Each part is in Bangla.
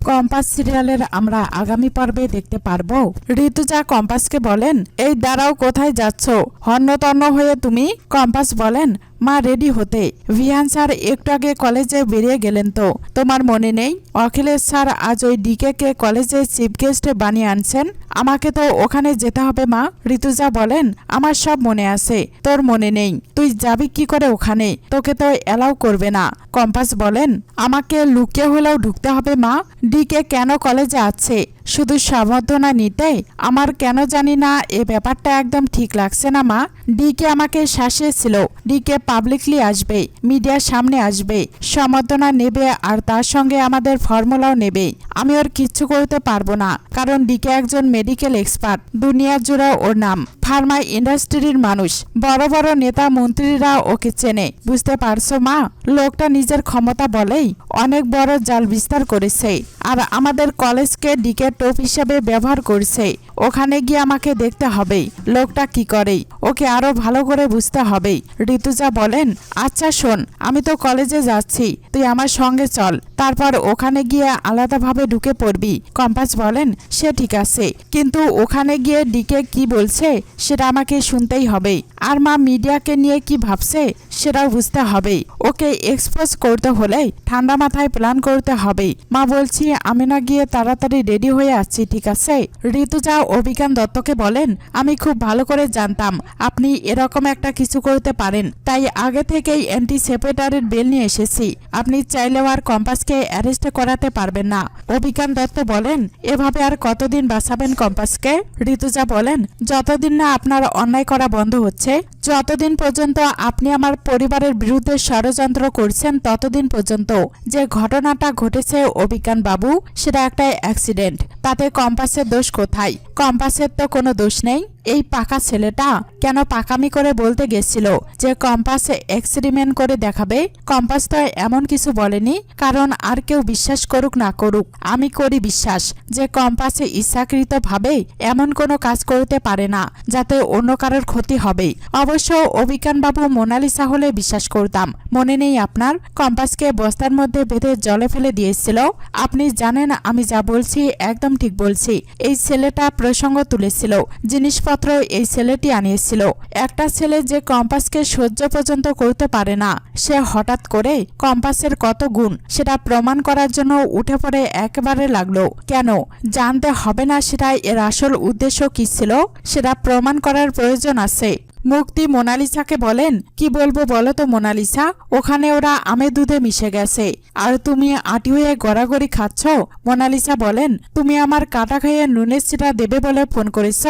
কম্পাস সিরিয়ালের আমরা আগামী পর্বে দেখতে পারবো। ঋতুজা কম্পাসকে বলেন, এই দাঁড়াও, কোথায় যাচ্ছ? হন্যতন্য হয়ে তুমি? কম্পাস বলেন, মা রেডি হতে। ভিহান স্যার একটু আগে কলেজে বেরিয়ে গেলেন তো, তোমার মনে নেই? অখিলেশ স্যার আজ ওই ডিকে কে কলেজে চিফ গেস্ট বানিয়ে আনছেন। আমাকে তো ওখানে যেতে হবে মা। ঋতুজা বলেন, আমার সব মনে আছে, তোর মনে নেই? তুই যাবি কি করে ওখানে? তোকে তো এলাও করবে না। কম্পাস বলেন, আমাকে লুকিয়ে হলেও ঢুকতে হবে মা। ডিকে কেন কলেজে আছে? শুধু সম্বর্ধনা নিতে? আমার কেন জানি না এ ব্যাপারটা একদম ঠিক লাগছে না মা। ডিকে আমাকে শাসিয়েছিল, ডিকে পাবলিকলি আসবে, মিডিয়ার সামনে আসবে, সম্বর্ধনা নেবে আর তার সঙ্গে আমাদের ফর্মুলাও নেবে। আমি ওর কিচ্ছু করতে পারবো না, কারণ ডিকে একজন মেডিকেল এক্সপার্ট, দুনিয়া জুড়ে ওর নাম। ফার্মা ইন্ডাস্ট্রির মানুষ, বড় বড় নেতা মন্ত্রীরা ওকে চেনে। বুঝতে পারছো মা? লোকটা নিজের ক্ষমতা বলেই অনেক বড় জাল বিস্তার করেছে, আর আমাদের কলেজকে ডিকে টোপ হিসেবে ব্যবহার করছে। ওখানে গিয়ে আমাকে দেখতে হবে লোকটা কি করে, ওকে আরো ভালো করে বুঝতে হবে। ঋতুজা বলেন, আচ্ছা শোন, আমি তো কলেজে যাচ্ছি, তুই আমার সঙ্গে চল, তারপর ওখানে গিয়ে আলাদাভাবে ঢুকে পড়বি। কম্পাস বলেন, সে ঠিক আছে, কিন্তু ওখানে গিয়ে ডিকে কি বলছে সেটা আমাকে শুনতেই হবে, আর মা মিডিয়াকে নিয়ে কি ভাবছে সেটাও বুঝতে হবে। ওকে এক্সপোজ করতে হলে ঠান্ডা মাথায় প্ল্যান করতে হবে। মা বলছি আমি না গিয়ে তাড়াতাড়ি রেডি হয়ে আসছি, ঠিক আছে? ঋতুজা অভিজ্ঞান দত্তকে বলেন, আমি খুব ভালো করে জানতাম আপনি এরকম একটা কিছু করতে পারেন, তাই আগে থেকেই অ্যান্টি সেপারেটারের বেল নিয়ে এসেছি। আপনি চাইলেও আর কম্পাসকে অ্যারেস্ট করাতে পারবেন না। অভিজ্ঞান দত্ত বলেন, এভাবে আর কতদিন বাঁচাবেন কম্পাসকে? ঋতুজা বলেন, যতদিন না আপনার অন্যায় করা বন্ধ হচ্ছে, যতদিন পর্যন্ত আপনি আমার পরিবারের বিরুদ্ধে ষড়যন্ত্র করছেন, ততদিন পর্যন্ত। যে ঘটনাটা ঘটেছে অভিজ্ঞান বাবু, সেটা একটা অ্যাক্সিডেন্ট, তাতে কম্পাসের দোষ কোথায়? কম্পাসের তো কোনো দোষ নেই। এই পাকা ছেলেটা কেন পাকামি করে বলতে গেছিল যে কম্পাস এক্সপেরিমেন্ট করে দেখাবে? কম্পাস তো এমন কিছু বলেনি, কারণ আর কেউ বিশ্বাস করুক না করুক, আমি করি বিশ্বাস যে কম্পাসে ইচ্ছাকৃত ভাবে এমন কোনো কাজ করতে পারে না যাতে অন্য কারোর ক্ষতি হবে। অবশ্য অভিজ্ঞানবাবু মোনালিসা হলে বিশ্বাস করতাম। মনে নেই আপনার? কম্পাসকে বস্তার মধ্যে বেঁধে জলে ফেলে দিয়েছিল। আপনি জানেন আমি যা বলছি একদম ঠিক বলছি। এই ছেলেটা প্রসঙ্গ তুলেছিল, জিনিসপত্র এই ছেলেটি আনিয়েছিল। একটা ছেলে যে কম্পাসকে সহ্য পর্যন্ত করতে পারে না, সে হঠাৎ করে কম্পাসের কত গুণ সেটা প্রমাণ করার জন্য উঠে পড়ে একেবারে লাগলো। কেন জানতে হবে না সেটা এর আসল উদ্দেশ্য কি ছিল? সেটা প্রমাণ করার প্রয়োজন আছে। মুক্তি মোনালিসাকে বলেন, কি বলবো বলো তো মোনালিসা, ওখানে ওরা আমে দুধে মিশে গেছে, আর তুমি আটি হয়ে গড়াগড়ি খাচ্ছ। মোনালিসা বলেন, তুমি আমার কাটা খাইয়ে নুনের সিটা দেবে বলে ফোন করেছ?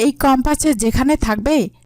এই কম্পাসে যেখানে থাকবে